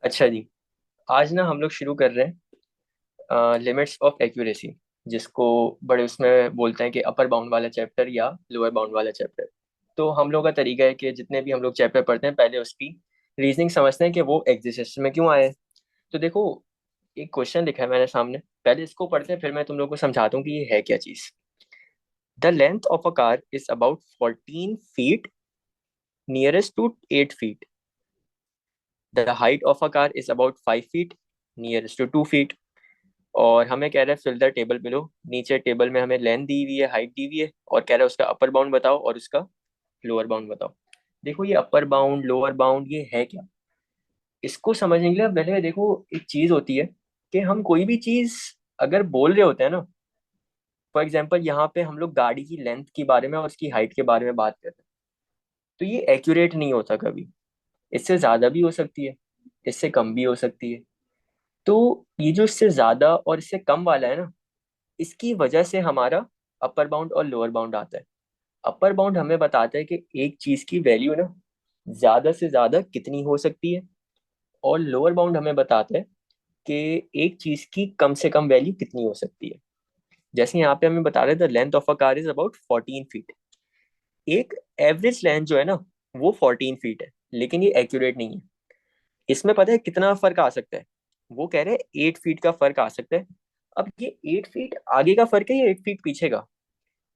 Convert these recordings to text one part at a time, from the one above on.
अच्छा जी। आज ना हम लोग शुरू कर रहे हैं लिमिट्स ऑफ एक्यूरेसी, जिसको बड़े उसमें बोलते हैं कि अपर बाउंड वाला चैप्टर या लोअर बाउंड वाला चैप्टर। तो हम लोग का तरीका है कि जितने भी हम लोग चैप्टर पढ़ते हैं पहले उसकी रीजनिंग समझते हैं कि वो एग्जिस्टेंस में क्यों आए। तो देखो, एक क्वेश्चन लिखा है मैंने सामने, पहले इसको पढ़ते हैं फिर मैं तुम लोग को समझाता हूँ कि ये है क्या चीज। The length of a car is about 14 feet nearest to 8 feet. The height of a car is about 5 feet nearest to 2 feet. और हमें कह रहा है फिल द टेबल बिलो। नीचे टेबल में हमें लेंथ दी हुई है, हाइट दी हुई है, और कह रहा है उसका अपर बाउंड बताओ और उसका लोअर बाउंड बताओ। देखो, ये अपर बाउंड लोअर बाउंड ये है क्या, इसको समझने के लिए पहले देखो, एक चीज होती है कि हम कोई भी चीज अगर बोल रहे होते हैं ना, फॉर एग्जाम्पल यहाँ पे हम लोग गाड़ी की लेंथ के बारे में और उसकी हाइट के बारे में बात करते हैं, तो ये एक्यूरेट नहीं होता कभी। इससे ज्यादा भी हो सकती है, इससे कम भी हो सकती है। तो ये जो इससे ज्यादा और इससे कम वाला है ना, इसकी वजह से हमारा अपर बाउंड और लोअर बाउंड आता है। अपर बाउंड हमें बताता है कि एक चीज की वैल्यू ना ज्यादा से ज्यादा कितनी हो सकती है, और लोअर बाउंड हमें बताता है कि एक चीज की कम से कम वैल्यू कितनी हो सकती है। जैसे यहाँ पे हमें बता रहे थे length of a car is about 14 feet. एक एवरेज लेंथ जो है ना वो 14 फीट है, लेकिन ये एक्यूरेट नहीं है। इसमें पता है कितना फर्क आ सकता है, वो कह रहे हैं 8 फीट का फर्क आ सकता है। अब ये 8 फीट आगे का फर्क है या 8 फीट पीछे का,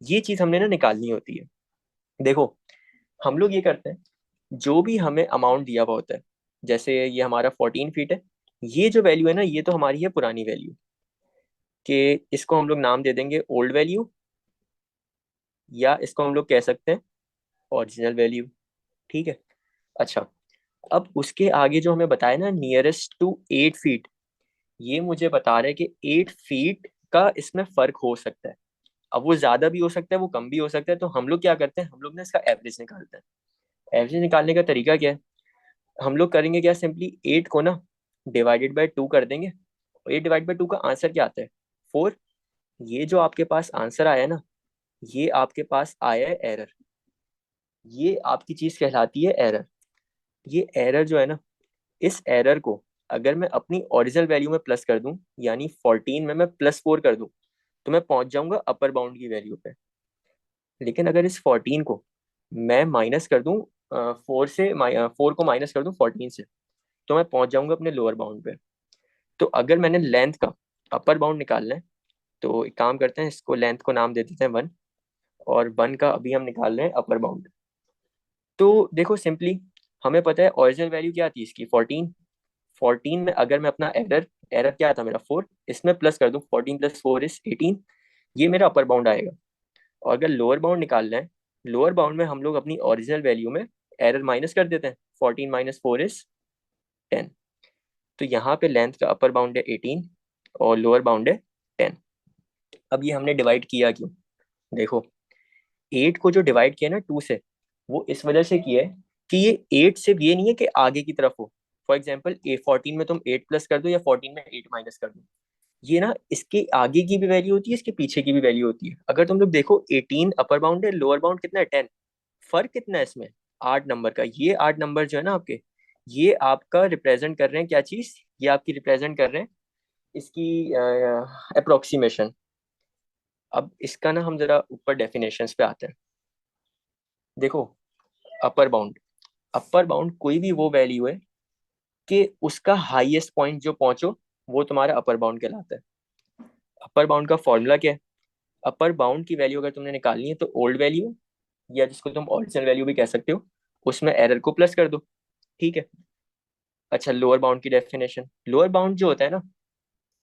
ये चीज हमने ना निकालनी होती है। देखो, हम लोग ये करते हैं, जो भी हमें अमाउंट दिया हुआ होता है, जैसे ये हमारा 14 फीट है, ये जो वैल्यू है ना ये तो हमारी है पुरानी वैल्यू, कि इसको हम लोग नाम दे देंगे ओल्ड वैल्यू, या इसको हम लोग कह सकते हैं ओरिजिनल वैल्यू। ठीक है। अच्छा, अब उसके आगे जो हमें बताया ना नियरेस्ट टू 8 फीट, ये मुझे बता रहे हैं कि 8 फीट का इसमें फर्क हो सकता है। अब वो ज्यादा भी हो सकता है, वो कम भी हो सकता है, तो हम लोग क्या करते हैं, हम लोग ना इसका एवरेज निकालते हैं। एवरेज निकालने का तरीका क्या है, हम लोग करेंगे क्या, सिंपली 8 को ना डिवाइडेड बाय 2 कर देंगे। 8 डिवाइड बाय 2 का आंसर क्या आता है, 4। ये जो आपके पास आंसर आया है ना, ये आपके पास आया है एरर। ये आपकी चीज कहलाती है एरर। ये एरर जो है ना, इस एरर को अगर मैं अपनी ओरिजिनल वैल्यू में प्लस कर दूं, यानी 14 में मैं +4 कर दूं, तो मैं पहुंच जाऊंगा अपर बाउंड की वैल्यू पे। लेकिन अगर इस 14 को मैं माइनस कर दूं, 4 को माइनस कर दूं 14 से, तो मैं पहुंच जाऊंगा अपने लोअर बाउंड पे। तो अगर मैंने लेंथ का अपर बाउंड निकालना है, तो एक काम करते हैं, इसको लेंथ को नाम दे देते हैं 1, और 1 का अभी हम निकाल रहे हैं अपर बाउंड। तो देखो सिंपली, हमें पता है ओरिजिनल वैल्यू क्या थी इसकी, 14। 14 में अगर मैं अपना एरर, एरर क्या था मेरा 4, इसमें प्लस कर दूं, 14 + 4 = 18, ये मेरा अपर बाउंड आएगा। और अगर लोअर बाउंड निकालना है, लोअर बाउंड में हम लोग अपनी ओरिजिनल वैल्यू में एरर माइनस कर देते हैं, 14 - 4 = 10। तो यहाँ पे लेंथ का अपर बाउंड है 18 और लोअर बाउंड है 10। अब ये हमने डिवाइड किया क्यों, देखो, 8 को जो डिवाइड किया ना 2 से, वो इस वजह से किया है कि ये 8 सिर्फ ये नहीं है कि आगे की तरफ हो। फॉर एग्जाम्पल 14 में तुम 8 प्लस कर दो या 14 में 8 माइनस कर दो, ये ना इसके आगे की भी वैल्यू होती है, इसके पीछे की भी वैल्यू होती है। अगर तुम लोग देखो 18 अपर बाउंड है, लोअर बाउंड कितना है 10, फर्क कितना है इसमें, 8 नंबर का। ये 8 नंबर जो है ना आपके, ये आपका रिप्रेजेंट कर रहे हैं क्या चीज, ये आपकी रिप्रेजेंट कर रहे हैं इसकी अप्रोक्सीमेशन। अब इसका ना हम जरा ऊपर डेफिनेशंस पे आते हैं। देखो, अपर बाउंड, अपर बाउंड कोई भी वो वैल्यू है कि उसका हाईएस्ट पॉइंट जो पहुंचो, वो तुम्हारा अपर बाउंड कहलाता है। अपर बाउंड का फॉर्मूला क्या है, अपर बाउंड की वैल्यू अगर तुमने निकालनी है तो ओल्ड वैल्यू, या जिसको तुम ओरिजिनल वैल्यू भी कह सकते हो, उसमें एरर को प्लस कर दो। ठीक है। अच्छा, लोअर बाउंड की डेफिनेशन, लोअर बाउंड जो होता है ना,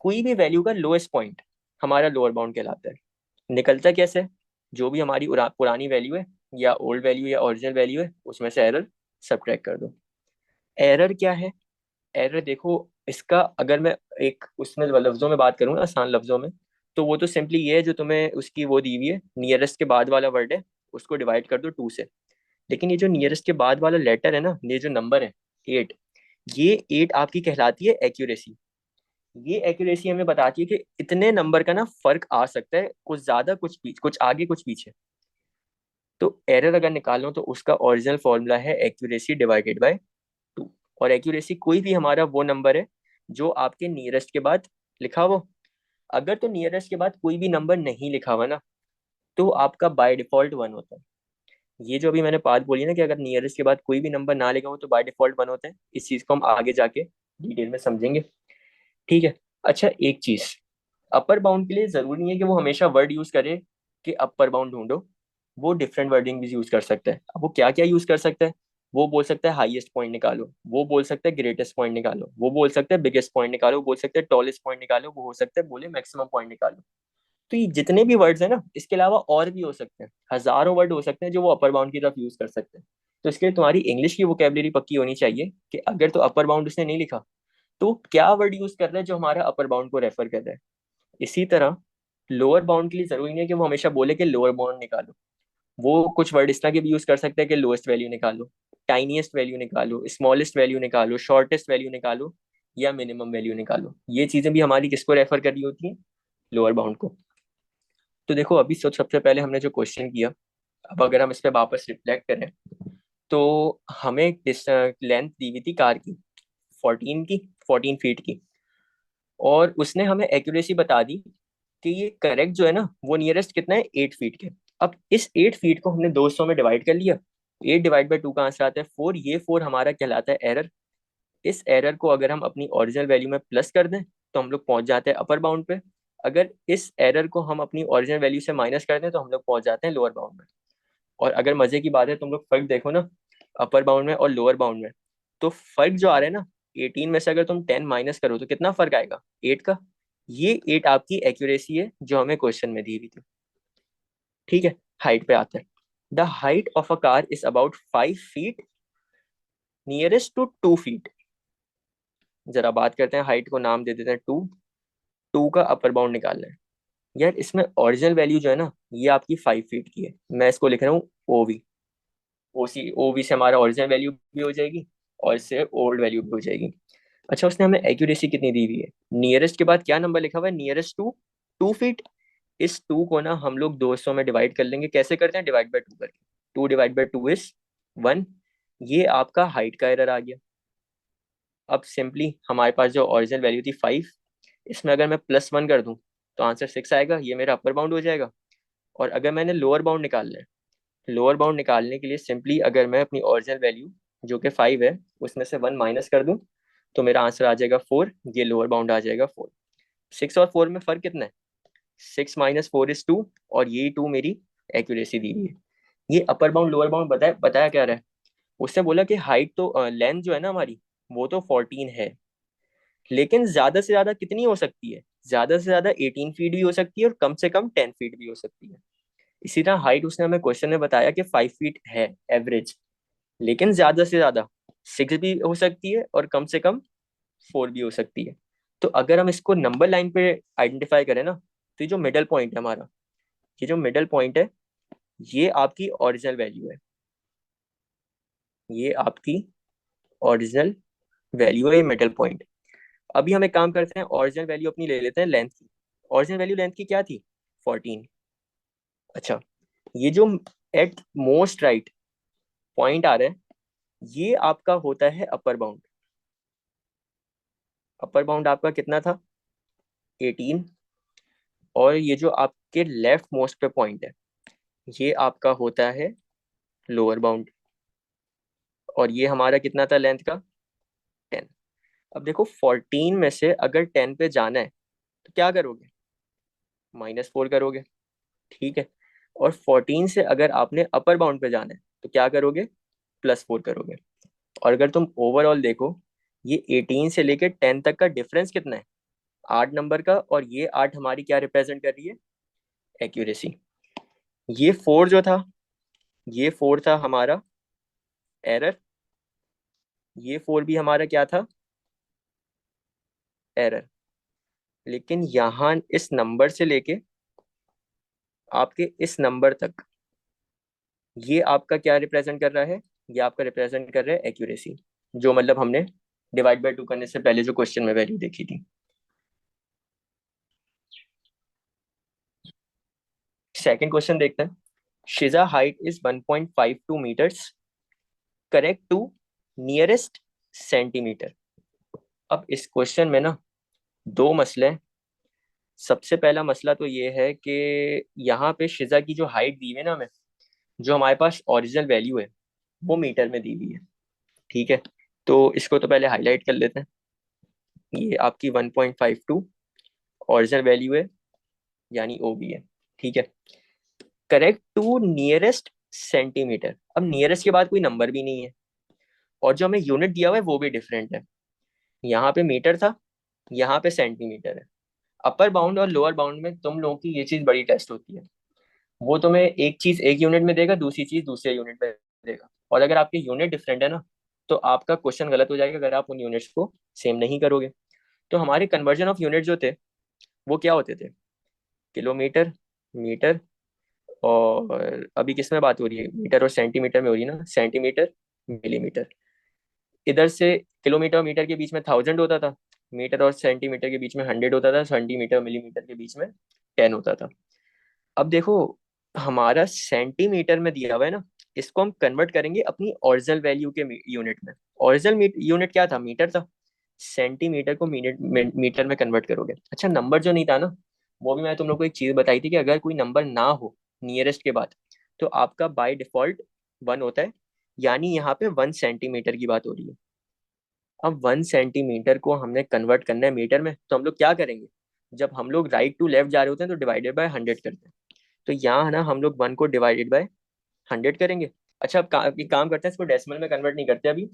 कोई भी वैल्यू का लोएस्ट पॉइंट हमारा लोअर बाउंड कहलाता है। निकलता कैसे, जो भी हमारी पुरानी वैल्यू है, या ओल्ड वैल्यू या ओरिजिनल वैल्यू है, उसमें से एरर सब्ट्रैक्ट कर दो। एरर क्या है, एरर देखो, इसका अगर मैं एक उसमें लफ्जों में बात करूँ ना, आसान लफ्जों में, तो वो तो सिंपली ये है, जो तुम्हें उसकी वो दी हुई है नियरेस्ट के बाद वाला वर्ड है, उसको डिवाइड कर दो 2 से। लेकिन ये जो नियरेस्ट के बाद वाला लेटर है ना, ये जो नंबर है 8, ये 8 आपकी कहलाती है एक्यूरेसी। ये एक्यूरेसी हमें बताती है कि इतने नंबर का ना फर्क आ सकता है, कुछ ज्यादा कुछ पीछे, कुछ आगे कुछ पीछे। तो एरर अगर निकालो तो उसका ओरिजिनल फॉर्मूला है एक्यूरेसी डिवाइडेड बाय 2। और एक्यूरेसी कोई भी हमारा वो नंबर है जो आपके नियरेस्ट के बाद लिखा हो। अगर तो नियरेस्ट के बाद कोई भी नंबर नहीं लिखा हुआ ना, तो आपका बाय डिफॉल्ट वन होता है। ये जो अभी मैंने बात बोली ना कि अगर नियरेस्ट के बाद कोई भी नंबर ना लिखा हो तो बाय डिफॉल्ट वन होता है, इस चीज को हम आगे जाके डिटेल में समझेंगे। ठीक है। अच्छा, एक चीज, अपर बाउंड के लिए जरूरी नहीं है कि वो हमेशा वर्ड यूज करे कि अपर बाउंड ढूंढो। वो डिफरेंट वर्डिंग भी यूज कर सकता है। अब वो क्या क्या यूज कर सकता है? वो बोल सकता है हाईएस्ट पॉइंट निकालो, वो बोल सकता है ग्रेटेस्ट पॉइंट निकालो, वो बोल सकता है बिगेस्ट पॉइंट निकालो, वो बोल सकता है टॉलेस्ट पॉइंट निकालो, वो हो सकता है बोले मैक्सिमम पॉइंट निकालो। तो ये जितने भी वर्ड्स हैं ना, इसके अलावा और भी हो सकते हैं, हजारों वर्ड हो सकते हैं जो वो अपर बाउंड की तरफ यूज कर सकते हैं। तो इसके लिए तुम्हारी इंग्लिश की वोकेबलरी पक्की होनी चाहिए कि अगर तो अपर बाउंड उसने नहीं लिखा तो क्या वर्ड यूज कर रहा है जो हमारा अपर बाउंड को रेफर कर रहा है। इसी तरह लोअर बाउंड के लिए जरूरी नहीं है कि वो हमेशा बोले कि लोअर बाउंड निकालो। वो कुछ वर्ड इस तरह के भी यूज कर सकते हैं कि लोएस्ट वैल्यू निकालो, टाइनीएस्ट वैल्यू निकालो, स्मॉलेस्ट वैल्यू निकालो, शॉर्टेस्ट वैल्यू निकालो, या मिनिमम वैल्यू निकालो। ये चीजें भी हमारी किसको रेफर कर रही होती हैं? लोअर बाउंड को। तो देखो अभी सबसे पहले हमने जो क्वेश्चन किया, अब अगर हम इस पे वापस रिफ्लेक्ट करें, तो हमें लेंथ दी हुई थी कार की 14 फीट की, और उसने हमें एक्यूरेसी बता दी कि ये करेक्ट जो है ना वो नियरेस्ट कितना है, 8 फीट के। अब इस 8 फीट को हमने 200 में डिवाइड कर लिया। 8 डिवाइड बाई 2 का आंसर आता है 4। ये 4 हमारा कहलाता है एरर। इस एरर को अगर हम अपनी ओरिजिनल वैल्यू में प्लस कर दें तो हम लोग पहुंच जाते हैं अपर बाउंड पे। अगर इस एरर को हम अपनी ओरिजिनल वैल्यू से माइनस कर दें तो हम लोग पहुंच जाते हैं लोअर बाउंड में। और अगर मजे की बात है, तुम लोग फर्क देखो ना, अपर बाउंड में और लोअर बाउंड में, तो फर्क जो आ रहा है ना, 18 में से अगर तुम 10 माइनस करो तो कितना फर्क आएगा? 8 का। ये 8 आपकी एक्यूरेसी है जो हमें क्वेश्चन में दी हुई थी। ठीक है। हाइट पे आते हैं। The height of a car is about 5 feet nearest to 2 feet. जरा बात करते हैं, हाइट को नाम दे देते हैं 2। 2 का अपर बाउंड निकालना है। यार इसमें ओरिजिनल वैल्यू जो है ना, ये आपकी 5 फीट की है। मैं इसको लिख रहा हूँ ओवी। ओवी से हमारा ओरिजिनल वैल्यू भी हो जाएगी और इससे ओल्ड वैल्यू भी हो जाएगी। अच्छा, उसने हमें एक्यूरेसी कितनी दी हुई है? नियरेस्ट के बाद क्या नंबर लिखा हुआ है? Nearest to 2 feet. इस 2 को ना हम लोग 200 में डिवाइड कर लेंगे। कैसे करते हैं? डिवाइड बाई 2 करके। 2 डिवाइड बाई 2 इज 1। ये आपका हाइट का एरर आ गया। अब सिंपली हमारे पास जो ओरिजिनल वैल्यू थी 5, इसमें अगर मैं +1 कर दूं तो आंसर 6 आएगा। ये मेरा अपर बाउंड हो जाएगा। और अगर मैंने लोअर बाउंड निकालना है, लोअर बाउंड निकालने के लिए सिंपली अगर मैं अपनी ओरिजिनल वैल्यू जो कि 5 है उसमें से 1 माइनस कर दूं तो मेरा आंसर आ जाएगा 4। ये लोअर बाउंड आ जाएगा 4। 6 और 4 में फर्क कितना है? 6 - 4 = 2, और ये 2 मेरी एक्यूरेसी दी हुई है। ये अपर बाउंड लोअर बाउंड बताया बताया क्या रहा है? उसने बोला कि हाइट तो लेंथ जो है ना हमारी, वो तो 14 है, लेकिन ज्यादा से ज्यादा कितनी हो सकती है? ज्यादा से ज्यादा 18 फीट भी हो सकती है और कम से कम 10 फीट भी हो सकती है। इसी तरह हाइट उसने हमें क्वेश्चन में बताया कि 5 फीट है एवरेज, लेकिन ज्यादा से ज्यादा 6 भी हो सकती है और कम से कम 4 भी हो सकती है। तो अगर हम इसको नंबर लाइन पे आइडेंटिफाई करें ना, तो ये जो मिडल पॉइंट है हमारा, ये जो मिडल पॉइंट है, ये आपकी ओरिजिनल वैल्यू है। ये आपकी ओरिजिनल वैल्यू है, ये मिडल पॉइंट। अभी हम एक काम करते हैं, ओरिजिनल वैल्यू अपनी ले लेते हैं लेंथ की। ओरिजिनल वैल्यू लेंथ की क्या थी? 14। अच्छा, ये जो एट मोस्ट राइट पॉइंट आ रहा है, ये आपका होता है अपर बाउंड। अपर बाउंड आपका कितना था? 18। और ये जो आपके लेफ्ट मोस्ट पे पॉइंट है, ये आपका होता है लोअर बाउंड। और ये हमारा कितना था लेंथ का? 10। अब देखो 14 में से अगर 10 पे जाना है तो क्या करोगे? -4 करोगे। ठीक है। और 14 से अगर आपने अपर बाउंड पे जाना है तो क्या करोगे? +4 करोगे। और अगर तुम ओवरऑल देखो, ये 18 से लेके 10 तक का डिफरेंस कितना है? 8 नंबर का। और ये 8 हमारी क्या रिप्रेजेंट कर रही है? एक्यूरेसी। ये 4 जो था, ये 4 था हमारा एरर। ये 4 भी हमारा क्या था? एरर। लेकिन यहाँ इस नंबर से लेके आपके इस नंबर तक, ये आपका क्या रिप्रेजेंट कर रहा है? ये आपका रिप्रेजेंट कर रहा है एक्यूरेसी, जो मतलब हमने डिवाइड बाई 2 करने से पहले जो क्वेश्चन में वैल्यू देखी थी। सेकंड क्वेश्चन देखते हैं। शिजा height is 1.52 meters, correct to nearest centimetre. अब इस क्वेश्चन में ना दो मसले हैं। सबसे पहला मसला तो ये है कि यहाँ पे शिजा की जो हाइट दी हुई है ना हमें, जो हमारे पास ओरिजिनल वैल्यू है वो मीटर में दी हुई है। ठीक है, तो इसको तो पहले हाईलाइट कर लेते हैं। ये आपकी 1.52 ओरिजिनल वैल्यू है, यानी ओ बी है। ठीक है, करेक्ट टू नियरेस्ट सेंटीमीटर। अब नियरेस्ट के बाद कोई नंबर भी नहीं है, और जो हमें यूनिट दिया हुआ है वो भी डिफरेंट है। यहाँ पे मीटर था, यहाँ पे सेंटीमीटर है। अपर बाउंड और लोअर बाउंड में तुम लोगों की ये चीज बड़ी टेस्ट होती है। वो तुम्हें एक चीज एक यूनिट में देगा, दूसरी चीज दूसरे यूनिट में देगा, और अगर आपके यूनिट डिफरेंट है ना, तो आपका क्वेश्चन गलत हो जाएगा अगर आप उन यूनिट्स को सेम नहीं करोगे। तो हमारे कन्वर्जन ऑफ यूनिट जो थे वो क्या होते थे? किलोमीटर, मीटर, और अभी किस में बात हो रही है? मीटर और सेंटीमीटर में हो रही है ना, सेंटीमीटर, मिलीमीटर। इधर से किलोमीटर और मीटर के बीच में 1000 होता था, मीटर और सेंटीमीटर के बीच में 100 होता था, सेंटीमीटर और मिलीमीटर के बीच में 10 होता था। अब देखो, हमारा सेंटीमीटर में दिया हुआ है ना, इसको हम कन्वर्ट करेंगे अपनी ओरिजिनल वैल्यू के यूनिट में। ओरिजिनल यूनिट क्या था? मीटर था। सेंटीमीटर को मीटर में कन्वर्ट करोगे। अच्छा, नंबर जो नहीं था ना, वो भी मैं तुम लोग को एक चीज बताई थी कि अगर कोई नंबर ना हो नियरेस्ट के बाद, तो आपका बाय डिफॉल्ट 1 होता है। यानी यहाँ पे 1 सेंटीमीटर की बात हो रही है। अब 1 सेंटीमीटर को हमने कन्वर्ट करना है मीटर में, तो हम लोग क्या करेंगे? जब हम लोग राइट टू लेफ्ट जा रहे होते हैं तो डिवाइडेड बाय 100 करते हैं। तो यहाँ ना हम लोग 1 को डिवाइडेड बाय 100 करेंगे। अच्छा, अब एक काम करते हैं, इसको डेसिमल में कन्वर्ट नहीं करते अभी।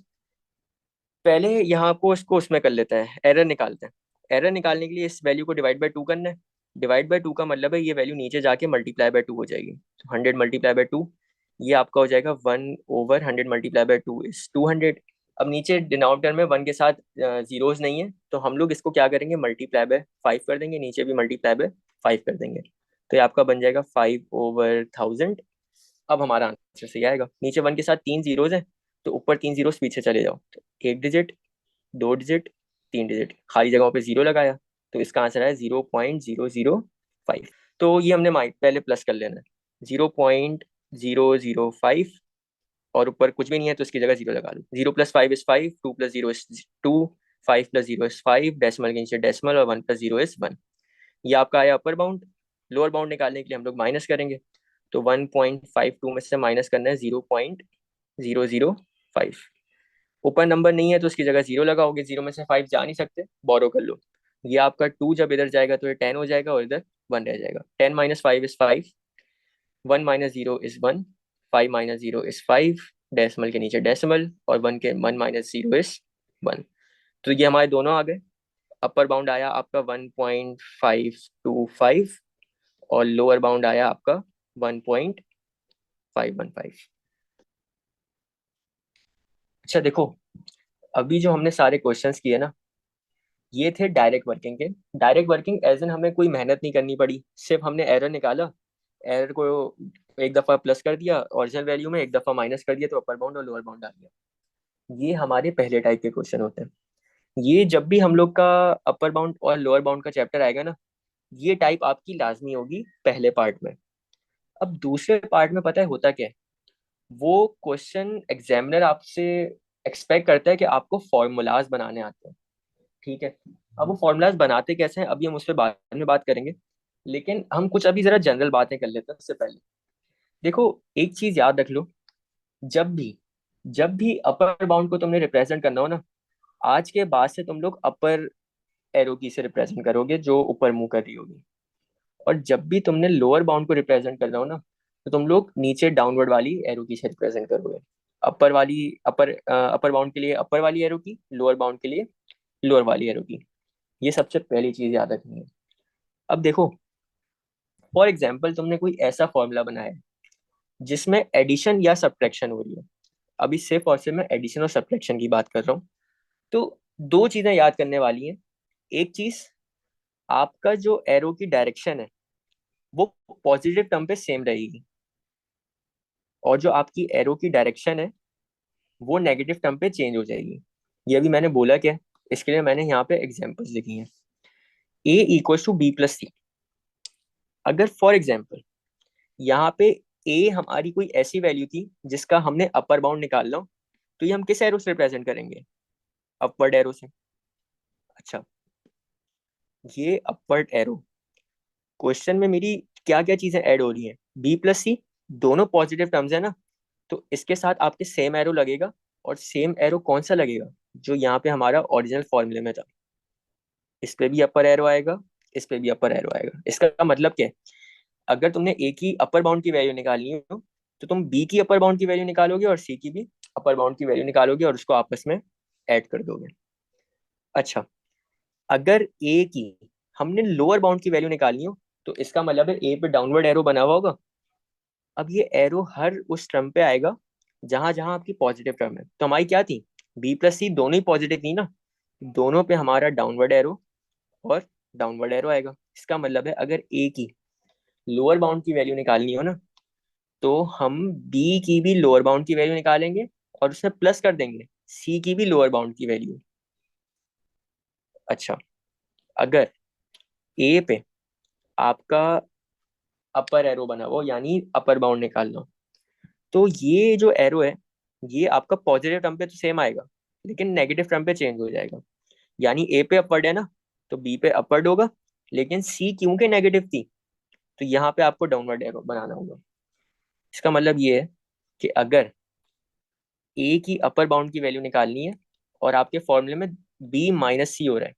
पहले यहाँ को इसको उसमें कर लेते हैं, एरर निकालते हैं। एरर निकालने के लिए इस वैल्यू को डिवाइड बाय 2 करना है। डिवाइड बाय 2 का मतलब है ये वैल्यू नीचे जाके मल्टीप्लाई बाय 2 हो जाएगी। तो 100 मल्टीप्लाई बाय 2, ये आपका हो जाएगा 1/100 मल्टीप्लाई बाय 2 इज 200। अब नीचे डिनोमिनेटर में 1 के साथ जीरोस नहीं है, तो हम लोग इसको क्या करेंगे? मल्टीप्लाई बाय 5 कर देंगे, नीचे भी मल्टीप्लाई बाय 5 कर देंगे। तो ये आपका बन जाएगा 5/1000। अब हमारा आंसर सही आएगा। नीचे 1 के साथ 3 जीरोस हैं, तो ऊपर 3 जीरोस पीछे चले जाओ। तो 1 डिजिट, 2 डिजिट, 3 डिजिट, खाली जगहों पे जीरो लगाया, तो इसका आंसर है 0.005। तो ये हमने माइंड पहले प्लस कर लेना है, 0.005। और ऊपर कुछ भी नहीं है तो इसकी जगह जीरो लगा लो। 0 + 5 इज 5, 2 + 0 इज 2, 5 + 0 इज 5, डेसिमल के नीचे डेसिमल, और 1 + 0 इज 1। ये आपका आया अपर बाउंड। लोअर बाउंड निकालने के लिए हम लोग माइनस करेंगे। तो 1.52 में से माइनस करना है 0.005। ऊपर नंबर नहीं है तो उसकी जगह जीरो लगाओगे, जीरो में से 5 जा नहीं सकते, बोरो कर लो। ये आपका 2 जब इधर जाएगा तो ये 10 हो जाएगा, और इधर 1 रह जाएगा। 10 - 5 इज 5, 1 - 0 इज 1, 5 - 0 इज 5, डेसिमल के नीचे डेसिमल, और 1 - 0 इज 1। तो ये हमारे दोनों आ गए। अपर बाउंड आया आपका 1.525, और लोअर बाउंड आया आपका 1.515। अच्छा देखो, अभी जो हमने सारे क्वेश्चंस किए ना, ये थे डायरेक्ट वर्किंग के। डायरेक्ट वर्किंग एज एन हमें कोई मेहनत नहीं करनी पड़ी, सिर्फ हमने एरर निकाला, एरर को एक दफा प्लस कर दिया ओरिजिनल वैल्यू में, एक दफा माइनस कर दिया, तो अपर बाउंड और लोअर बाउंड आ गया। ये हमारे पहले टाइप के क्वेश्चन होते हैं। ये जब भी हम लोग का अपर बाउंड और लोअर बाउंड का चैप्टर आएगा ना, ये टाइप आपकी लाजमी होगी पहले पार्ट में। अब दूसरे पार्ट में पता है होता क्या है? वो क्वेश्चन एग्जामिनर आपसे एक्सपेक्ट करता है कि आपको फॉर्मूलाज बनाने आते हैं। ठीक है, अब वो फॉर्मूलाज बनाते कैसे हैं अभी हम उस पर बाद में बात करेंगे, लेकिन हम कुछ अभी जरा जनरल बातें कर लेते हैं उससे पहले। देखो, एक चीज याद रख लो, जब भी जब भी अपर बाउंड को तुमने रिप्रेजेंट करना हो ना, आज के बाद से तुम लोग अपर एरो की से रिप्रेजेंट करोगे जो ऊपर मुंह कर रही होगी। और जब भी तुमने लोअर बाउंड को रिप्रेजेंट करना हो ना, तो तुम लोग नीचे डाउनवर्ड वाली एरो की से रिप्रेजेंट करोगे। अपर बाउंड के लिए अपर वाली एरो की, लोअर बाउंड के लिए लोअर वाली एरो की। ये सबसे पहली चीज याद रखनी है। अब देखो, फॉर एग्जाम्पल तुमने कोई ऐसा फॉर्मूला बनाया है जिसमें एडिशन या सब्ट्रैक्शन हो रही है। अभी सिर्फ और सिर्फ मैं एडिशन और सब्ट्रैक्शन की बात कर रहा हूँ। तो दो चीजें याद करने वाली हैं। एक चीज, आपका जो एरो की डायरेक्शन है वो पॉजिटिव टर्म पे सेम रहेगी, और जो आपकी एरो की डायरेक्शन है वो नेगेटिव टर्म पे चेंज हो जाएगी। ये अभी मैंने बोला क्या? इसके लिए मैंने यहाँ पे एग्जाम्पल्स लिखी हैं। A = B + C। अगर फॉर एग्जाम्पल यहाँ पे ए हमारी कोई ऐसी वैल्यू थी जिसका हमने अपर बाउंड निकालना हो, तो ये हम किस एरो से रिप्रेजेंट करेंगे? अपवर्ड एरो से। अच्छा, ये अपवर्ड एरो, क्वेश्चन में मेरी क्या क्या चीजें ऐड हो रही हैं? बी प्लस सी, दोनों पॉजिटिव टर्म्स है ना, तो इसके साथ आपके सेम एरो लगेगा। और सेम एरो कौन सा लगेगा? जो यहाँ पे हमारा ओरिजिनल फॉर्मूले में था। इस पे भी अपर एरो आएगा, इस पे भी अपर एरो आएगा। इसका मतलब क्या है? अगर तुमने ए की अपर बाउंड की वैल्यू निकालनी हो, तो तुम बी की अपर बाउंड की वैल्यू निकालोगे और सी की भी अपर बाउंड की वैल्यू निकालोगे और उसको आपस में ऐड कर दोगे। अच्छा, अगर ए की हमने लोअर बाउंड की वैल्यू निकालनी हो, तो इसका मतलब है ए पे डाउनवर्ड एरो बना हुआ होगा। अब ये एरो हर उस टर्म पे आएगा जहां जहां आपकी पॉजिटिव टर्म है। तो हमारी क्या थी? बी प्लस सी दोनों ही पॉजिटिव थी ना, दोनों पे हमारा डाउनवर्ड एरो और डाउनवर्ड एरो आएगा। इसका मतलब है अगर ए की लोअर बाउंड की वैल्यू निकालनी हो ना, तो हम बी की भी लोअर बाउंड की वैल्यू निकालेंगे और उसमें प्लस कर देंगे सी की भी लोअर बाउंड की वैल्यू। अच्छा, अगर ए पे आपका अपर एरो बना हो, यानी अपर बाउंड निकालना हो, तो ये जो एरो है, ये आपका पॉजिटिव टर्म पे तो सेम आएगा, लेकिन नेगेटिव टर्म पे चेंज हो जाएगा। यानी ए पे अपवर्ड है ना, तो बी पे अपवर्ड होगा। लेकिन सी क्योंकि नेगेटिव थी, तो यहाँ पे आपको डाउनवर्ड एरो बनाना होगा। इसका मतलब ये है कि अगर ए की अपर बाउंड की वैल्यू निकालनी है और आपके फॉर्मूले में बी माइनस सी हो रहा है,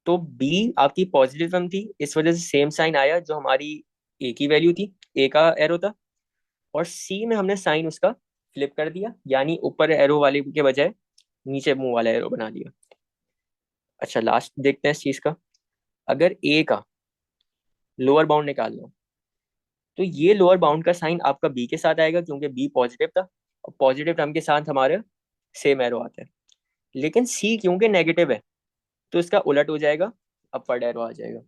तो बी आपकी पॉजिटिव टर्म थी, इस वजह से सेम साइन आया जो हमारी ए की वैल्यू थी, ए का एरो था। और सी में हमने साइन उसका फ्लिप कर दिया, यानी ऊपर एरो वाले के बजाय नीचे मुंह वाला एरो बना दिया। अच्छा, लास्ट देखते हैं इस चीज का। अगर ए का लोअर बाउंड निकालना हो, तो ये लोअर बाउंड का साइन आपका बी के साथ आएगा, क्योंकि बी पॉजिटिव था और पॉजिटिव टर्म के साथ हमारे सेम एरो आता है। लेकिन सी क्योंकि नेगेटिव है, तो इसका उलट हो जाएगा, अपवर्ड एरो आ जाएगा।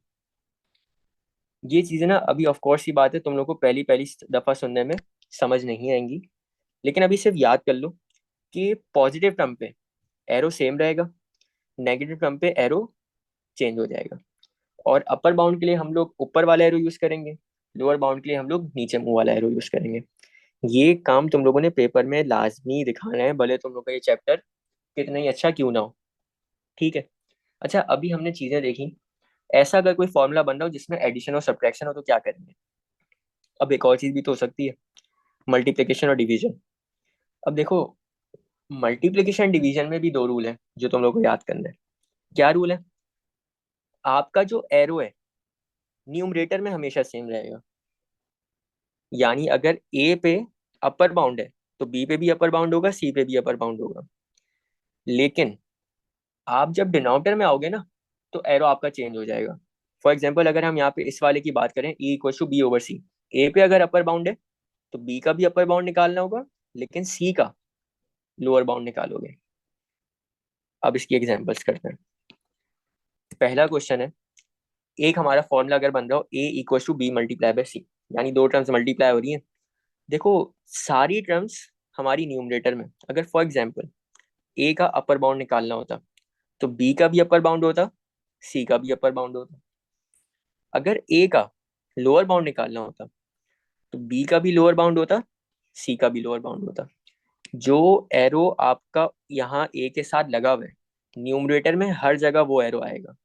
ये चीजें ना अभी ऑफ कोर्स की बात है, तुम लोग को पहली पहली दफा सुनने में समझ नहीं आएंगी, लेकिन अभी सिर्फ याद कर लो कि पॉजिटिव टर्म पे एरो सेम रहेगा, नेगेटिव टर्म पे एरो चेंज हो जाएगा। और अपर बाउंड के लिए हम लोग ऊपर वाला एरो यूज करेंगे, लोअर बाउंड के लिए हम लोग नीचे मुंह वाला एरो यूज करेंगे। ये काम तुम लोगों ने पेपर में लाजमी दिखाना है, भले तुम लोग का ये चैप्टर कितना ही अच्छा क्यों ना हो। ठीक है। अच्छा, अभी हमने चीजें देखी। ऐसा अगर कोई फॉर्मूला बन रहा हो जिसमें एडिशन और सब्ट्रैक्शन हो, तो क्या करेंगे? अब एक और चीज भी तो हो सकती है, मल्टीप्लिकेशन और डिवीजन। अब देखो, मल्टीप्लिकेशन डिवीजन में भी दो रूल है जो तुम लोग को याद करना है। क्या रूल है? आपका जो एरो है, न्यूमरेटर में हमेशा सेम रहेगा। यानी अगर ए पे अपर बाउंड है, तो बी पे भी अपर बाउंड होगा, सी पे भी अपर बाउंड होगा। लेकिन आप जब डिनोमिनेटर में आओगे ना, तो एरो आपका चेंज हो जाएगा। फॉर एग्जाम्पल, अगर हम यहाँ पे इस वाले की बात करें, E equal to B over C, A पे अगर अपर बाउंड है, तो बी का भी अपर बाउंड निकालना होगा, लेकिन सी का लोअर बाउंड निकालोगे। अब इसकी एग्जांपल्स करते हैं। पहला क्वेश्चन है, एक हमारा फॉर्मूला अगर बन रहा हो A equal to B multiply by C, यानी दो टर्म्स मल्टीप्लाई हो रही हैं। देखो, सारी टर्म्स हमारी न्यूमरेटर में, अगर फॉर एग्जाम्पल ए का अपर बाउंड निकालना होता, तो बी का भी अपर बाउंड होता, सी का भी अपर बाउंड होता। अगर ए का लोअर बाउंड निकालना होता, तो बी का भी लोअर बाउंड होता, सी का भी लोअर बाउंड होता। जो एरो आपका यहाँ ए के साथ लगा हुआ है, न्यूमरेटर में हर जगह वो एरो आएगा।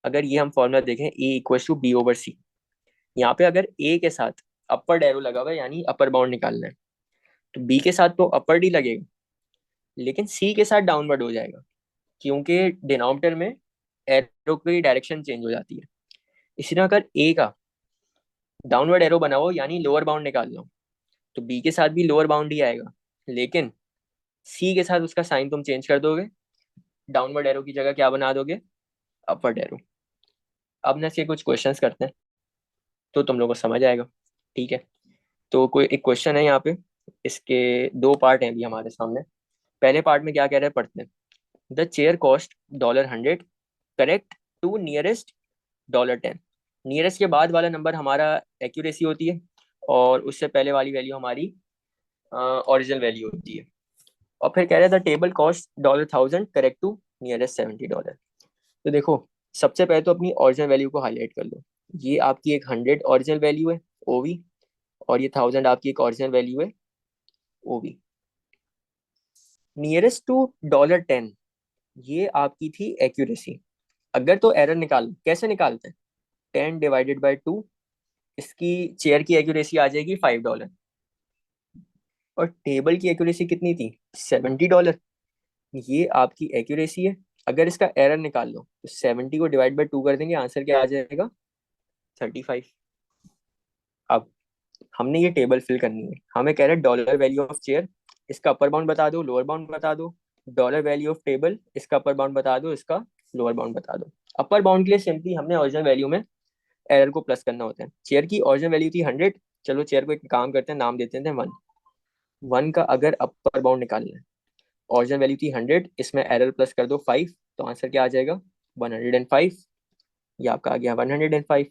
अगर ये हम फॉर्मूला देखें, ए इक्वल टू बी ओवर सी, यहाँ पे अगर ए के साथ अपर एरो लगा हुआ है, यानी अपर बाउंड निकालना है, तो बी के साथ तो अपर ही लगेगा, लेकिन सी के साथ डाउनवर्ड हो जाएगा, क्योंकि डिनोमिनेटर में एरो की डायरेक्शन चेंज हो जाती है। इसी तरह अगर ए का डाउनवर्ड एरो बना हो, यानी लोअर बाउंड निकालना हो, तो बी के साथ भी लोअर बाउंड ही आएगा, लेकिन सी के साथ उसका साइन तुम चेंज कर दोगे, डाउनवर्ड एरो की जगह क्या बना दोगे? Upward arrow. अब ना इसके कुछ क्वेश्चंस करते हैं, तो तुम लोगों को समझ आएगा। ठीक है। तो कोई एक क्वेश्चन है यहाँ पे, इसके दो पार्ट हैं अभी हमारे सामने। पहले पार्ट में क्या कह रहे हैं, पढ़ते हैं। The chair cost $100, correct to nearest $10। Nearest के बाद वाला नंबर हमारा एक्यूरेसी होती है, और उससे पहले वाली वैल्यू हमारी ओरिजिनल वैल्यू होती है। और फिर कह रहे थे table cost $1000, correct to nearest $70। तो देखो, सबसे पहले तो अपनी ओरिजिनल वैल्यू को हाईलाइट कर लो। ये आपकी एक 100 ओरिजिनल वैल्यू है, ओवी, और ये 1000 आपकी एक ओरिजिनल वैल्यू है, ओवी। नियरेस्ट टू $10, ये आपकी थी एक्यूरेसी। अगर तो एरर निकाल, कैसे निकालते हैं? 10 डिवाइडेड बाय 2, इसकी चेयर की एक्यूरेसी आ जाएगी $5, और टेबल की एक्यूरेसी कितनी थी? $70। ये आपकी एक्यूरेसी है। अगर इसका एरर निकाल लो तो 70 को डिवाइड बाय 2 कर देंगे, आंसर क्या आ जाएगा? 35। अब हमने ये टेबल फिल करनी है, हमें कह रहे हैं डॉलर वैल्यू ऑफ चेयर, इसका अपर बाउंड बता दो, लोअर बाउंड बता दो। डॉलर वैल्यू ऑफ टेबल, इसका अपर बाउंड बता दो, इसका लोअर बाउंड बता दो। अपर बाउंड के लिए सिंपली हमने ओरिजिनल वैल्यू में एरर को प्लस करना होता है। चेयर की ओरिजिनल वैल्यू थी 100, चलो चेयर को एक काम करते हैं, नाम देते हैं 1। 1 का अगर अपर बाउंड निकालना है, ओरिजिनल वैल्यू थी 100, इसमें एरर प्लस कर दो 5, तो आंसर क्या आ जाएगा? 105। ये आपका आ गया 105।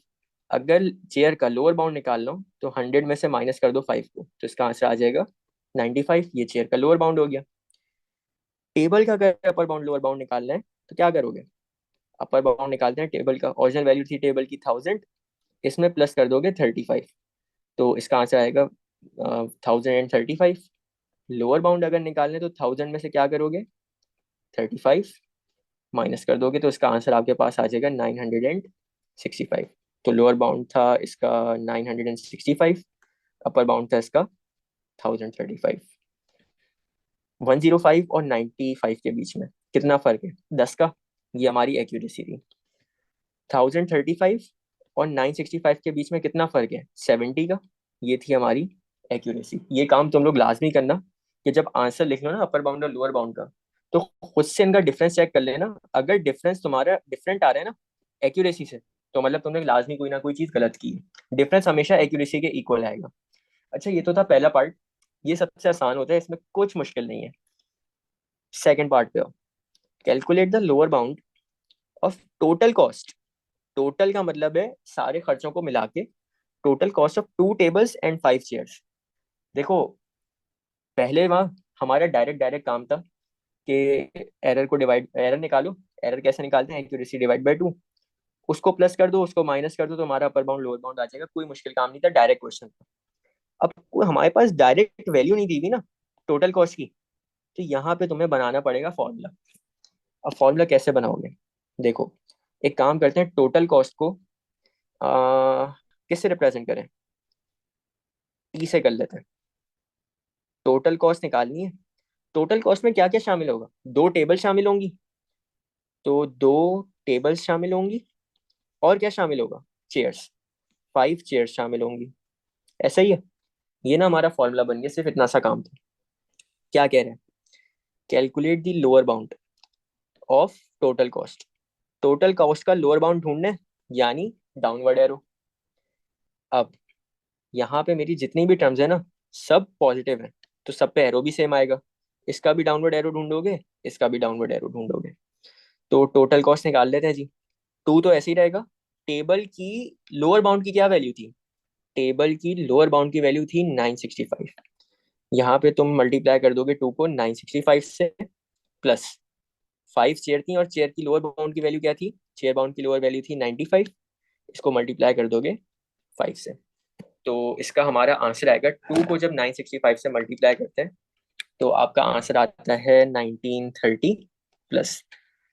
अगर चेयर का लोअर बाउंड निकाल लो तो 100 में से माइनस कर दो 5 को, तो इसका आंसर आ जाएगा 95। ये चेयर का लोअर बाउंड हो गया। टेबल का अगर अपर बाउंड लोअर बाउंड निकालना है तो क्या करोगे? अपर बाउंड निकालते हैं टेबल का, ओरिजिनल वैल्यू थी टेबल की 1000, इसमें प्लस कर दोगे 35, तो इसका आंसर आएगा 1035। लोअर बाउंड अगर निकालने तो 1000 में से क्या करोगे? 35 माइनस कर दोगे, तो इसका आंसर आपके पास आ जाएगा 965। तो लोअर बाउंड था इसका 965, अपर बाउंड था इसका 1035। 105 और 95 के बीच में कितना फर्क है? 10 का। ये हमारी एक्यूरेसी थी। 1035 और 965 के बीच में कितना फर्क है? 70 का। ये थी हमारी एक्यूरेसी। ये काम तुम लोग लाजमी करना कि जब आंसर लिख लो ना अपर बाउंड और लोअर बाउंड का, तो खुद से इनका डिफरेंस चेक कर लेना। अगर डिफरेंस तुम्हारा डिफरेंट आ रहा है ना एक्यूरेसी से, तो मतलब तुमने लाजमी कोई ना कोई चीज गलत की है। डिफरेंस हमेशा एक्यूरेसी के इक्वल आएगा। अच्छा, ये तो था पहला पार्ट, ये सबसे आसान होता है, इसमें कुछ मुश्किल नहीं है। सेकंड पार्ट पे आओ। Calculate the lower bound of total cost. Total का मतलब है सारे खर्चों को मिला के, total cost of 2 tables and 5 chairs. देखो, पहले वहाँ हमारा डायरेक्ट डायरेक्ट काम था कि एरर को डिवाइड, एरर निकालो। एरर कैसे निकालते हैं? एक्यूरेसी डिवाइड बाय 2, उसको प्लस कर दो, उसको माइनस कर दो, तो हमारा अपर बाउंड लोअर बाउंड आ जाएगा। कोई मुश्किल काम नहीं था, डायरेक्ट क्वेश्चन था। अब हमारे पास डायरेक्ट वैल्यू नहीं दी हुई ना टोटल कॉस्ट की, तो यहाँ पे तुम्हें बनाना पड़ेगा फॉर्मूला। अब फॉर्मूला कैसे बनाओगे? देखो, एक काम करते हैं, टोटल कॉस्ट को किससे रिप्रेजेंट करें? टी से कर लेते हैं। टोटल कॉस्ट निकालनी है। टोटल कॉस्ट में क्या क्या शामिल होगा? 2 टेबल शामिल होंगी, तो 2 टेबल्स शामिल होंगी। और क्या शामिल होगा? चेयर्स, 5 चेयर्स शामिल होंगी। ऐसा ही है। ये ना हमारा फॉर्मूला बन गया, सिर्फ इतना सा काम था। क्या कह रहे हैं? Calculate the lower bound of total cost. Total cost का लोअर बाउंड ढूंढना है, यानी डाउनवर्ड एरो। अब यहाँ पे मेरी जितनी भी टर्म्स है ना, सब पॉजिटिव है, तो सब पे एरो भी सेम आएगा। इसका भी डाउनवर्ड एरो ढूंढोगे, इसका भी डाउनवर्ड एरो ढूंढोगे। तो टोटल कॉस्ट निकाल लेते हैं जी। 2 तो ऐसे ही रहेगा। टेबल की लोअर बाउंड की क्या वैल्यू थी? टेबल की लोअर बाउंड की वैल्यू थी 965। यहाँ पे तुम मल्टीप्लाई कर दोगे 2 को 965 से, प्लस 5 चेयर थी, और चेयर की लोअर बाउंड की वैल्यू क्या थी? चेयर बाउंड की लोअर वैल्यू थी 95। इसको मल्टीप्लाई कर दोगे 5 से, तो इसका हमारा आंसर आएगा। 2 को जब 965 से मल्टीप्लाई करते हैं तो आपका आंसर आता है 1930, प्लस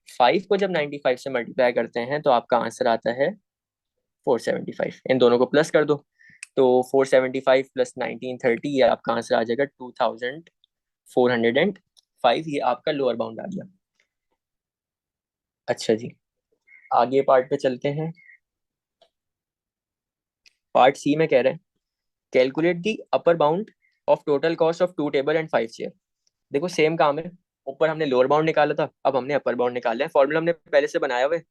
5 को जब 95 से मल्टीप्लाई करते हैं तो आपका आंसर आता है 475। इन दोनों को प्लस कर दो, तो 475 प्लस 1930, ये आपका आंसर आ जाएगा 2405। ये आपका लोअर बाउंड आ गया। अच्छा जी, आगे पार्ट पे चलते हैं। पार्ट सी में कह रहे हैं calculate the upper bound of total cost of 2 table and 5 chair. देखो, सेम काम है। ऊपर हमने लोअर बाउंड निकाला था, अब हमने अपर बाउंड निकाला है। फॉर्मूला हमने पहले से बनाया हुआ है।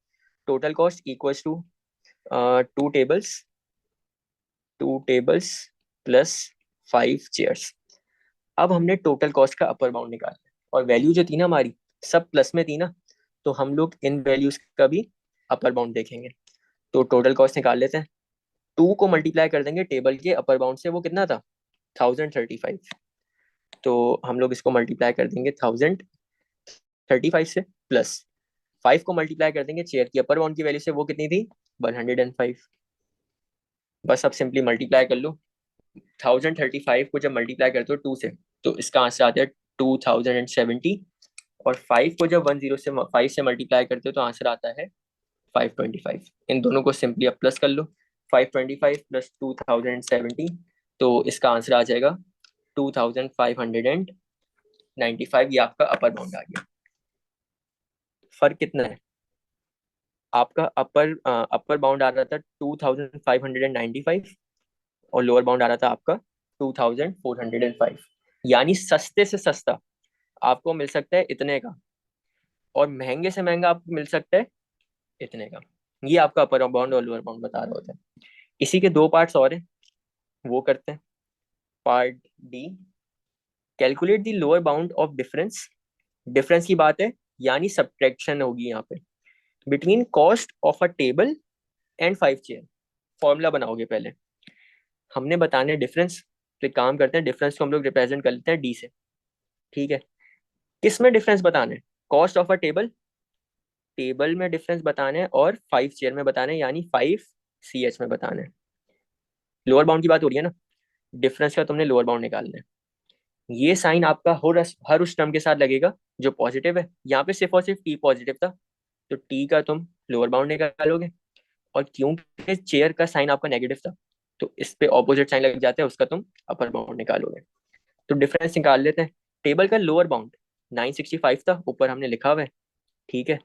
Total cost equals to 2 tables, 2 tables plus 5 chairs. अब हमने टोटल कॉस्ट का अपर बाउंड निकाला है, और वैल्यू जो थी ना हमारी, सब प्लस में थी ना, तो हम लोग इन वैल्यूज का भी अपर बाउंड देखेंगे। तो टोटल कॉस्ट निकाल लेते हैं। 2 को मल्टीप्लाई कर देंगे टेबल के अपर बाउंड से, वो कितना था? 1035। तो हम लोग इसको मल्टीप्लाई कर देंगे 1035 से, प्लस 5 को मल्टीप्लाई कर देंगे चेयर की अपर बाउंड की वैल्यू से, वो कितनी थी? 105। बस अब सिंपली मल्टीप्लाई कर लो। 1035 को जब मल्टीप्लाई करते हो 2 से, तो इसका आंसर आता है 2070, और 5 को जब 10 से 5 से मल्टीप्लाई करते हो तो आंसर आता है 525। इन दोनों को सिंपली अब प्लस कर लो, 525 प्लस 2070, तो इसका आंसर आ जाएगा 2595। ये आपका अपर बाउंड आ गया। फर्क कितना है? आपका अपर बाउंड आ रहा था 2595, और लोअर बाउंड आ रहा था आपका 2405। यानी सस्ते से सस्ता आपको मिल सकता है इतने का, और महंगे से महंगा आपको मिल सकता है इतने का। ये आपका अपर बाउंड और लोअर बाउंड बता रहे होते हैं। इसी के दो पार्ट्स और हैं, वो करते हैं। Part D, calculate the lower bound of difference. Difference की बात है, यानी सब्ट्रैक्शन होगी यहाँ पे, between cost of a table and 5 chair. Formula बनाओगे पहले, हमने बताने डिफरेंस। तो एक काम करते हैं, डिफरेंस को हम लोग रिप्रेजेंट कर लेते हैं डी से। ठीक है, किस में डिफरेंस बताने? Cost of a table, table में डिफरेंस बताने, और 5 चेयर में बताने, यानी 5 CH में बताने। लोअर बाउंड की बात हो रही है ना, डिफरेंस का तुमने लोअर बाउंड निकालना है। ये साइन आपका हर उस टर्म के साथ लगेगा जो पॉजिटिव है। यहाँ पे सिर्फ और सिर्फ टी पॉजिटिव था, तो टी का तुम लोअर बाउंड निकालोगे, और क्योंकि चेयर का साइन आपका नेगेटिव था, तो इस पे ऑपोजिट साइन लग जाता है, उसका तुम अपर बाउंड निकालोगे। तो डिफरेंस निकाल लेते हैं। टेबल का लोअर बाउंड 965 था, ऊपर हमने लिखा हुआ है। ठीक है,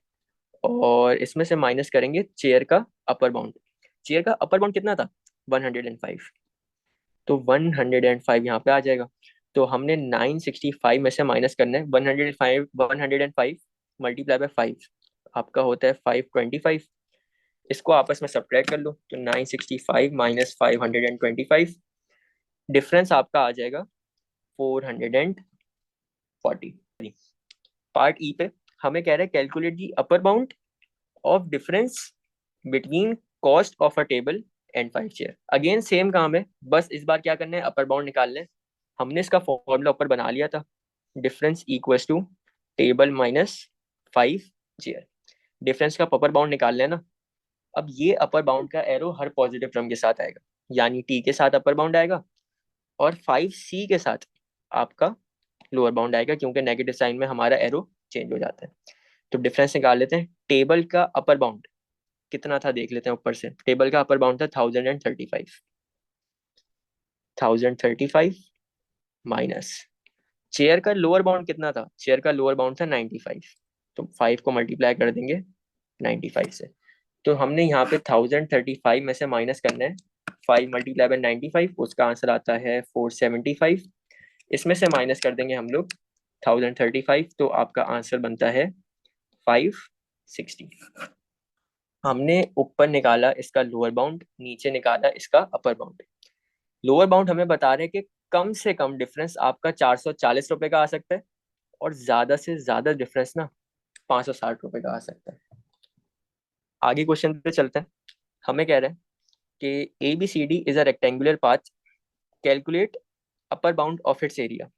और इसमें से माइनस करेंगे चेयर का अपर बाउंड। चेयर का अपर बाउंड कितना था? 105। तो 105 यहाँ पे आ जाएगा। तो हमने 965 में से माइनस करना है 105। 105 मल्टीप्लाई बाय 5 आपका होता है 525। इसको आपस में सब्ट्रैक्ट कर लो, तो 965 माइनस 525, डिफरेंस आपका आ जाएगा 440। पार्ट ई पे हमें कह रहा है calculate the upper bound of difference between cost of a table and 5 chair. Again same काम है, बस इस बार क्या करना है, अपर बाउंड निकालना है। हमने इसका फॉर्मूला ऊपर बना लिया था, difference equals to table minus 5 chair. Difference का अपर बाउंड निकाल लेना। अब ये अपर बाउंड का एरो हर पॉजिटिव टर्म के साथ आएगा, यानी टी के साथ अपर बाउंड आएगा, और 5C के साथ आपका लोअर बाउंड आएगा, क्योंकि नेगेटिव साइन में हमारा एरो चेंज हो जाता है। तो डिफरेंस निकाल लेते हैं। टेबल का अपर बाउंड कितना था देख लेते हैं ऊपर से। टेबल का अपर बाउंड था 1035। 1035 माइनस चेयर का लोअर बाउंड कितना था? चेयर का लोअर बाउंड था 95। तो 5 को मल्टीप्लाई कर देंगे 95 से। तो हमने यहाँ पे 1035 में से माइनस करना है 5 मल्टीप्लाई बाय 95, उसका आंसर आता है 475। इसमें से माइनस कर देंगे हम लोग 1035, तो आपका आंसर बनता है 560। हमने ऊपर निकाला इसका लोअर बाउंड, नीचे निकाला इसका अपर बाउंड। लोअर बाउंड हमें बता रहे हैं कि कम से कम डिफरेंस आपका 440 रुपए का आ सकता है, और ज्यादा से ज्यादा डिफरेंस ना 560 रुपए का आ सकता है। आगे क्वेश्चन पे चलते हैं। हमें कह रहे हैं कि ABCD is a rectangular path, calculate upper bound of its area.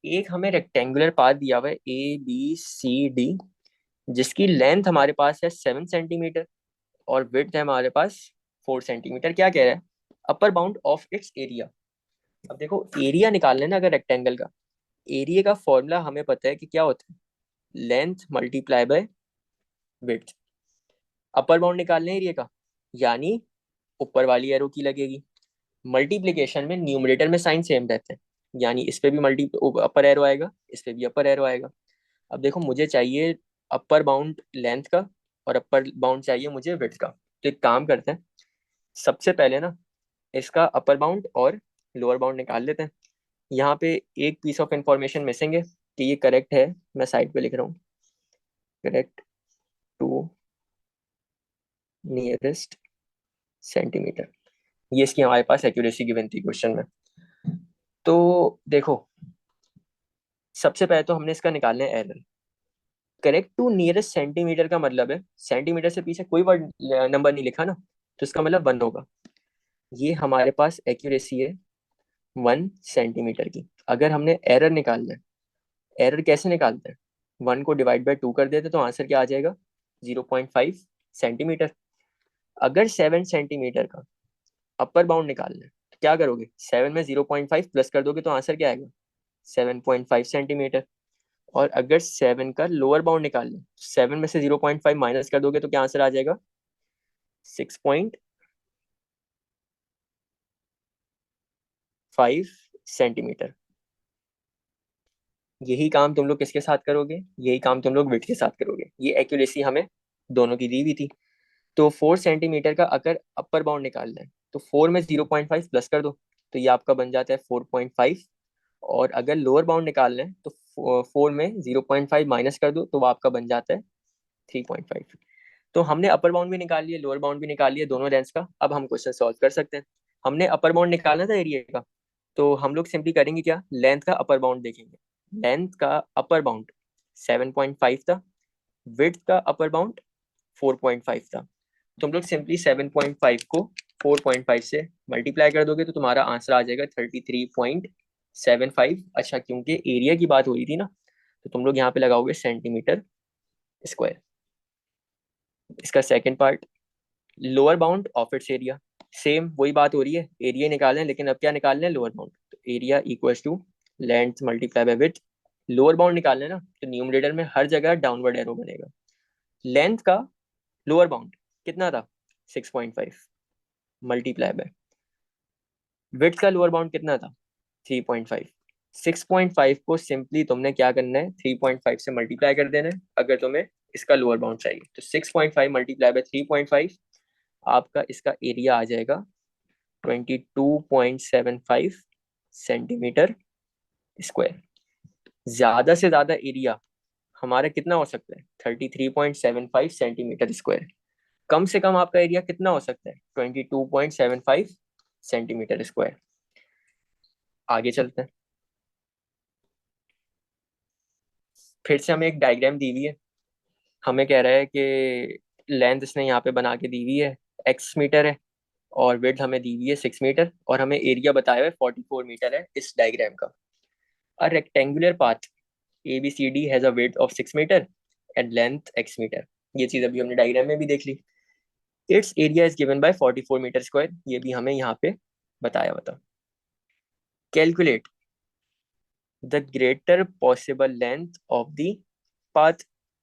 एक हमें रेक्टेंगुलर पाथ दिया हुआ है ABCD, जिसकी लेंथ हमारे पास है 7 सेंटीमीटर, और विड्थ है हमारे पास 4 सेंटीमीटर। क्या कह रहा है? Upper bound of its area. अब देखो, एरिया निकालना है ना अगर रेक्टेंगल का, एरिया का फॉर्मूला हमें पता है कि क्या होता है, length multiply by width. Upper bound निकालना है एरिया का, यानी ऊपर वाली एरो की लगेगी। मल्टीप्लीकेशन में न्यूमरेटर में साइन सेम रहते हैं, यानी इस पे भी मल्टी अपर एरो आएगा, इस पे भी अपर एरो आएगा। अब देखो, मुझे चाहिए अपर बाउंड लेंथ का, और अपर बाउंड चाहिए मुझे विड्थ का। तो एक काम करते हैं, सबसे पहले ना इसका अपर बाउंड और लोअर बाउंड निकाल लेते हैं। यहाँ पे एक पीस ऑफ इंफॉर्मेशन मिसिंग है, कि ये करेक्ट है, मैं साइड पे लिख रहा हूँ, करेक्ट टू नियरेस्ट सेंटीमीटर। ये इसकी हमारे पास एक्यूरेसी गिवन थी क्वेश्चन में। तो देखो, सबसे पहले तो हमने इसका निकालना है error. Correct to nearest centimetre का मतलब है सेंटीमीटर से पीछे कोई वर्ड नंबर नहीं लिखा ना, तो इसका मतलब 1 होगा। ये हमारे पास एक्यूरेसी है 1 सेंटीमीटर की। अगर हमने एरर निकालना है, एरर कैसे निकालते हैं? 1 को डिवाइड बाय 2 कर देते तो आंसर क्या आ जाएगा? 0.5 सेंटीमीटर। अगर 7 सेंटीमीटर का अपर बाउंड निकालना है, तो क्या करोगे? 7 में 0.5 प्लस कर दोगे तो आंसर क्या आएगा? 7.5 सेंटीमीटर। और अगर 7 का लोअर बाउंड निकालना, 7 में से 0.5 माइनस कर दोगे तो क्या आंसर आ जाएगा? 6.5 सेंटीमीटर। यही काम तुम लोग किसके साथ करोगे? यही काम तुम लोग विड्थ के साथ करोगे। ये एक्यूरेसी हमें दोनों की दी हुई थी। तो 4 सेंटीमीटर का अगर अपर बाउंड निकालना है तो 4 में 0.5 प्लस कर दो, तो ये आपका बन जाता है 4.5। और अगर लोअर बाउंड निकालना है तो 4 में 0.5 माइनस कर दो, तो वो आपका बन जाता है 3.5। तो हमने अपर बाउंड भी निकाल लिया, लोअर बाउंड भी निकाल लिया दोनों लेंथ का। अब हम क्वेश्चन सॉल्व कर सकते हैं। हमने अपर बाउंड निकालना था एरिया का, तो हम लोग सिंपली करेंगे क्या, लेंथ का अपर बाउंड देखेंगे। लेंथ का अपर बाउंड 7.5 था, विड्थ का अपर बाउंड 4.5 था। तुम लोग सिंपली 7.5 को 4.5 से मल्टीप्लाई कर दोगे तो तुम्हारा आंसर आ जाएगा 33.75। अच्छा, क्योंकि एरिया की बात हो रही थी ना, तो तुम लोग यहाँ पे लगाओगे सेंटीमीटर स्क्वायर। इसका second part, lower bound of its area. Same वही बात हो रही है, एरिया निकालना है, लेकिन अब क्या निकालना है? Lower bound. तो area equals to length multiply by width. Lower bound निकालना है ना, तो न्यूमरेटर में हर जगह डाउनवर्ड एरो बनेगा। लेंथ का लोअर बाउंड कितना था? 6.5 मल्टीप्लाई बाय विड्थ का लोअर बाउंड कितना था? 3.5। 6.5 को सिंपली तुमने क्या करना है, 3.5 से मल्टीप्लाई कर देना है अगर तुम्हें इसका लोअर बाउंड चाहिए। तो 6.5 मल्टीप्लाई बाय 3.5, आपका इसका एरिया आ जाएगा 22.75 सेंटीमीटर स्क्वायर। ज्यादा से ज्यादा एरिया हमारा कितना हो सकता है? 33.75 सेंटीमीटर स्क्वायर। कम से कम आपका एरिया कितना हो सकता है? 22.75 सेंटीमीटर स्क्वायर। आगे चलते हैं। फिर से हमें एक डायग्राम दी हुई है। हमें कह रहा है कि लेंथ इसने यहाँ पे बना के दी हुई है, x मीटर है, और विड्थ हमें दी हुई है 6 मीटर, और हमें एरिया बताया हुआ है 44 मीटर है इस डायग्राम का। A rectangular path ABCD has a width of 6 metre and length x metre. ये चीज अभी हमने डायग्राम में भी देख ली। It's area is given by 44 metre square, ये भी हमें यहाँ पे बताया हुआ था। Calculate the greater possible length of the path.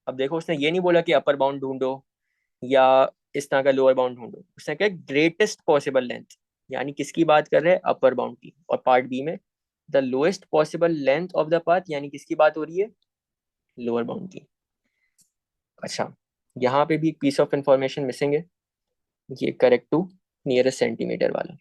अब देखो, उसने ये नहीं बोला कि अपर बाउंड ढूंढो या इस तरह का लोअर बाउंड ढूंढो, उसने कहा ग्रेटेस्ट पॉसिबल लेंथ। यानी किसकी बात कर रहे हैं? अपर बाउंड की। और पार्ट बी में the lowest possible length of the path, यानी किसकी बात हो रही है? लोअर बाउंड की। अच्छा, यहाँ पे भी एक पीस ऑफ इंफॉर्मेशन मिसिंग है, ये करेक्ट टू नियरेस्ट सेंटीमीटर वाला।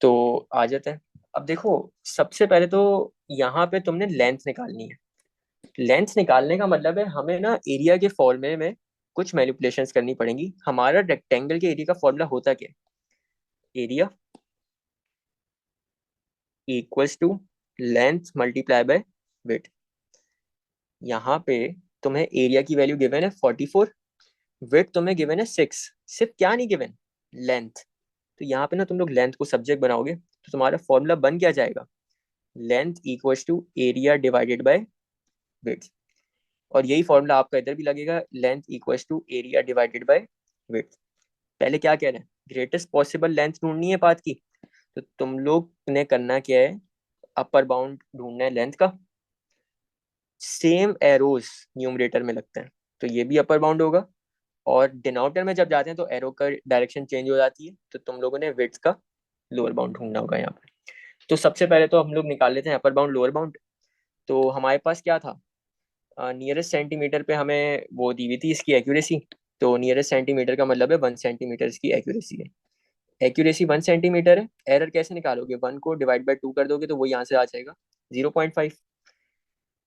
तो आ जाते हैं। अब देखो, सबसे पहले तो यहाँ पे तुमने लेंथ निकालनी है। लेंथ निकालने का मतलब है हमें ना एरिया के फॉर्मूले में कुछ मैनिपुलेशंस करनी पड़ेंगी। हमारा रेक्टेंगल के एरिया का फॉर्मूला होता क्या है? Area equals to length multiply by width. यहाँ पे तुम्हें एरिया की वैल्यू गिवन है 44, विड्थ तुम्हें गिवन है 6। सिर्फ क्या नहीं गिवन? लेंथ। तो यहाँ पे ना तुम लोग लेंथ को सब्जेक्ट बनाओगे तो तुम्हारा फॉर्मूला बन क्या जाएगा? Length equals to area divided by width. और यही फॉर्मूला आपका इधर भी लगेगा, length equals to area divided by width. पहले क्या कह रहे हैं? ग्रेटेस्ट पॉसिबल लेंथ ढूंढनी है पाथ की। तो तुम लोग ने करना क्या है? अपर बाउंड ढूंढना है लेंथ का। सेम एरोस न्यूमरेटर में लगते हैं, तो ये भी अपर बाउंड होगा। और डिनोमिनेटर में जब जाते हैं तो एरो का डायरेक्शन चेंज हो जाती है, तो तुम लोगों ने विड्थ का लोअर बाउंड ढूंढना होगा यहाँ पे। तो सबसे पहले तो हम लोग निकाल लेते हैं अपर बाउंड लोअर बाउंड। तो हमारे पास क्या था? नियरेस्ट सेंटीमीटर पे हमें वो दी हुई थी इसकी एक्यूरेसी। तो नियरेस्ट सेंटीमीटर का मतलब है 1 सेंटीमीटर इसकी एक्यूरेसी है। एक्यूरेसी 1 सेंटीमीटर है। एरर कैसे निकालोगे? 1 को डिवाइड बाय 2 कर दोगे तो वो यहाँ से आ जाएगा 0.5।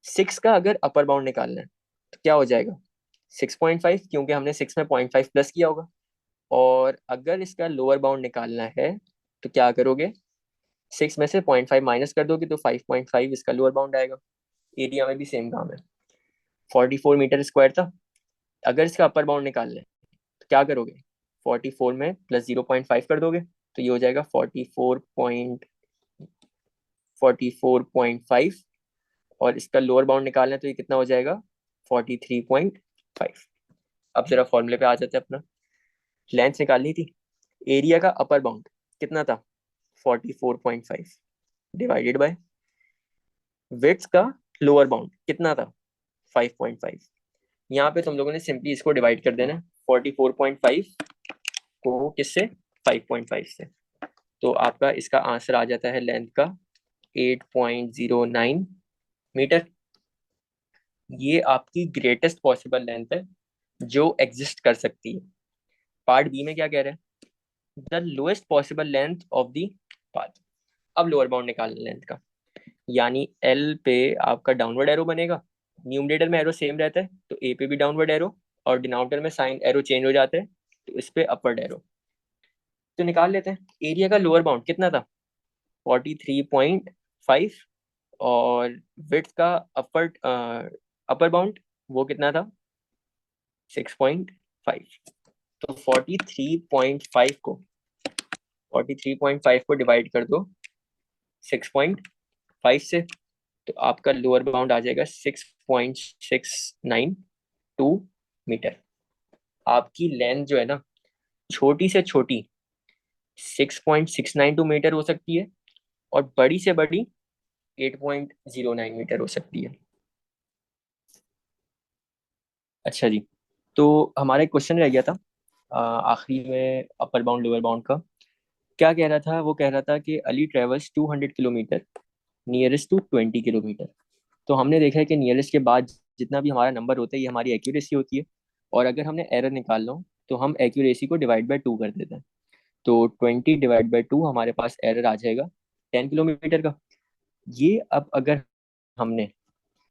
6 का अगर अपर बाउंड निकालना है तो क्या हो जाएगा? 6.5, क्योंकि हमने 6 में 0.5 प्लस किया होगा। और अगर इसका लोअर बाउंड निकालना है तो क्या करोगे? 6 में से 0.5 माइनस कर दोगे तो 5.5 इसका लोअर बाउंड आएगा। एरिया में भी सेम काम है, 44 मीटर स्क्वायर था। अगर इसका अपर बाउंड निकालना है तो क्या करोगे? 44 में प्लस 0.5 कर दोगे तो ये हो जाएगा 44.5। और इसका लोअर बाउंड निकालना है तो ये कितना हो जाएगा? 43.5। अब जरा फॉर्मूले पे आ जाते हैं अपना। लेंथ निकालनी थी। एरिया का अपर बाउंड कितना था? 44.5 डिवाइडेड बाय विड्थ का लोअर बाउंड कितना था? 5.5। यहाँ पे तुम लोगों ने सिंपली इसको डिवाइड कर देना, 44.5 को किससे? 5.5 से। तो आपका इसका आंसर आ जाता है लेंथ का 8.09 मीटर। ये आपकी ग्रेटेस्ट पॉसिबल लेंथ है जो एग्जिस्ट कर सकती है। पार्ट बी में क्या कह रहे हैं? The lowest possible length of the path. अब लोअर बाउंड निकालना लेंथ का, यानी एल पे आपका डाउनवर्ड एरो बनेगा। न्यूमरेटर में एरो सेम रहता है तो ए पे भी डाउनवर्ड एरो, और डिनोमिनेटर में साइन एरो चेंज हो जाते हैं तो इस पे अपवर्ड एरो। तो निकाल लेते हैं। एरिया का लोअर बाउंड कितना था? 43.5। और विड्थ का अपर अपर बाउंड वो कितना था? 6.5। तो 43.5 को डिवाइड कर दो 6.5 से, तो आपका लोअर बाउंड आ जाएगा 6.692 मीटर। आपकी लेंथ जो है ना, छोटी से छोटी 6.692 मीटर हो सकती है, और बड़ी से बड़ी 8.09 मीटर हो सकती है। अच्छा जी, तो हमारा एक क्वेश्चन रह गया था आखिरी में, अपर बाउंड लोअर बाउंड का। क्या कह रहा था? वो कह रहा था कि Ali travels 200 kilometre nearest to 20 kilometre. तो हमने देखा है कि नियरेस्ट के बाद जितना भी हमारा नंबर होता है ये हमारी एक्यूरेसी होती है। और अगर हमने एरर निकालना हो तो हम एक्यूरेसी को डिवाइड बाय 2 कर देते हैं। तो 20 डिवाइड बाय 2 हमारे पास एरर आ जाएगा 10 किलोमीटर का। ये अब अगर हमने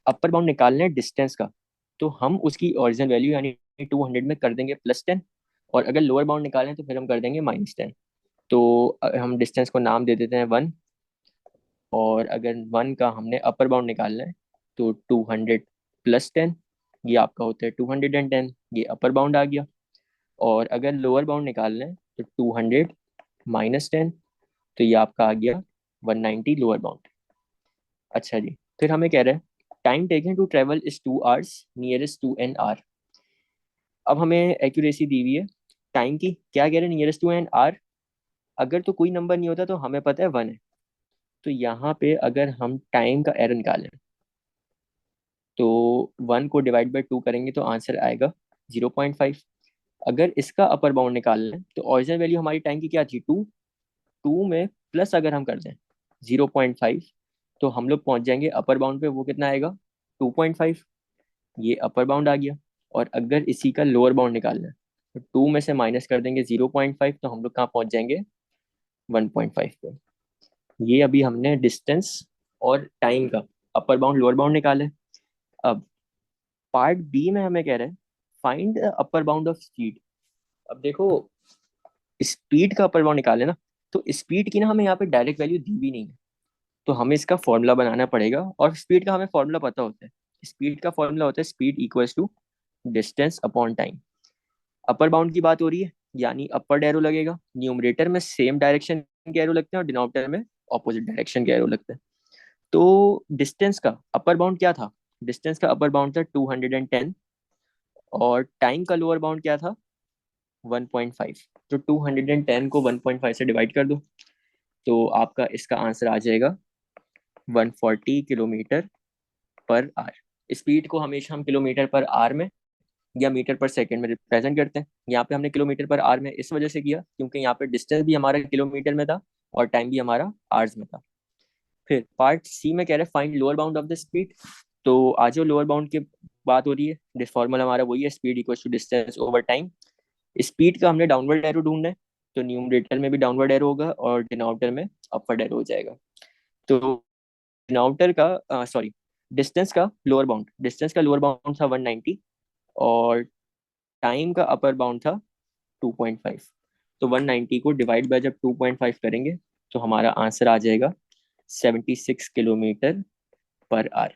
अपर बाउंड निकालना है डिस्टेंस का, तो हम उसकी ओरिजिनल वैल्यू यानी 200 में कर देंगे +10। और अगर लोअर बाउंड निकालें तो फिर हम कर देंगे -10। तो हम डिस्टेंस को नाम दे देते हैं 1। और अगर 1 का हमने अपर बाउंड निकालना है तो 200 + 10, ये आपका होता है 210, ये अपर बाउंड आ गया। और अगर लोअर बाउंड निकालना है तो 200 - 10, तो ये आपका आ गया 190 लोअर बाउंड। अच्छा जी, फिर हमें कह रहे हैं time taken to travel is 2 hours nearest to an hour. अब हमें एक्यूरेसी दी हुई है टाइम की, क्या कह रहे हैं? Nearest to an hour. अगर तो कोई नंबर नहीं होता तो हमें पता है 1 है। तो यहाँ पे अगर हम टाइम का एरर निकालें तो 1 को डिवाइड बाय 2 करेंगे तो आंसर आएगा 0.5। अगर इसका अपर बाउंड निकालना है तो ओरिजिनल वैल्यू हमारी टाइम की क्या थी? 2। 2 में प्लस अगर हम कर दें 0.5, तो हम लोग पहुंच जाएंगे अपर बाउंड पे। वो कितना आएगा? 2.5। ये अपर बाउंड आ गया। और अगर इसी का लोअर बाउंड निकालना है तो 2 में से माइनस कर देंगे 0.5, तो हम लोग कहाँ पहुंच जाएंगे? 1.5 पे। ये अभी हमने डिस्टेंस और टाइम का अपर बाउंड लोअर बाउंड निकाले। अब पार्ट बी में हमें कह रहे हैं find the upper bound of speed. अब देखो, स्पीड का अपर बाउंड निकाले ना, तो स्पीड की ना हमें यहाँ पे डायरेक्ट वैल्यू दी भी नहीं है, तो हमें इसका फॉर्मूला बनाना पड़ेगा। और स्पीड का हमें फॉर्मूला पता होता है। स्पीड का फॉर्मूला होता है speed equals to distance upon time. Upper bound की बात हो रही है, यानी अपर एरो लगेगा। न्यूमरेटर में सेम डायरेक्शन के एरो लगते हैं और डिनोमिनेटर में ऑपोजिट डायरेक्शन के एरो लगते हैं। तो डिस्टेंस का अपर बाउंड क्या था? डिस्टेंस का अपर बाउंड था 210। और टाइम का लोअर बाउंड क्या था? 1.5। तो 210 को 1.5 से डिवाइड कर दो, तो आपका इसका आंसर आ जाएगा 140 किलोमीटर पर आवर। स्पीड को हमेशा हम किलोमीटर पर आवर में या मीटर पर सेकंड में रिप्रेजेंट करते हैं। यहाँ पे हमने किलोमीटर पर आवर में इस वजह से किया क्योंकि यहाँ पे डिस्टेंस भी हमारा किलोमीटर में था और टाइम भी हमारा आवर्स में था। फिर पार्ट सी में कह रहे हैं find lower bound of the speed. तो आज जो लोअर बाउंड की बात हो रही है, दिस फॉर्मूला हमारा वही है, speed equal to distance over time. Speed का हमने डाउनवर्ड एरो ढूंढना है, तो न्यूमरेटर में भी डाउनवर्ड एरो होगा और डिनोमिनेटर में अपवर्ड एरो हो जाएगा। तो डिनोमिनेटर का सॉरी, डिस्टेंस का लोअर बाउंड था 190, और टाइम का अपर बाउंड था 2.5। तो 190 को डिवाइड बाय जब 2.5 करेंगे तो हमारा आंसर आ जाएगा 76 किलोमीटर पर आवर।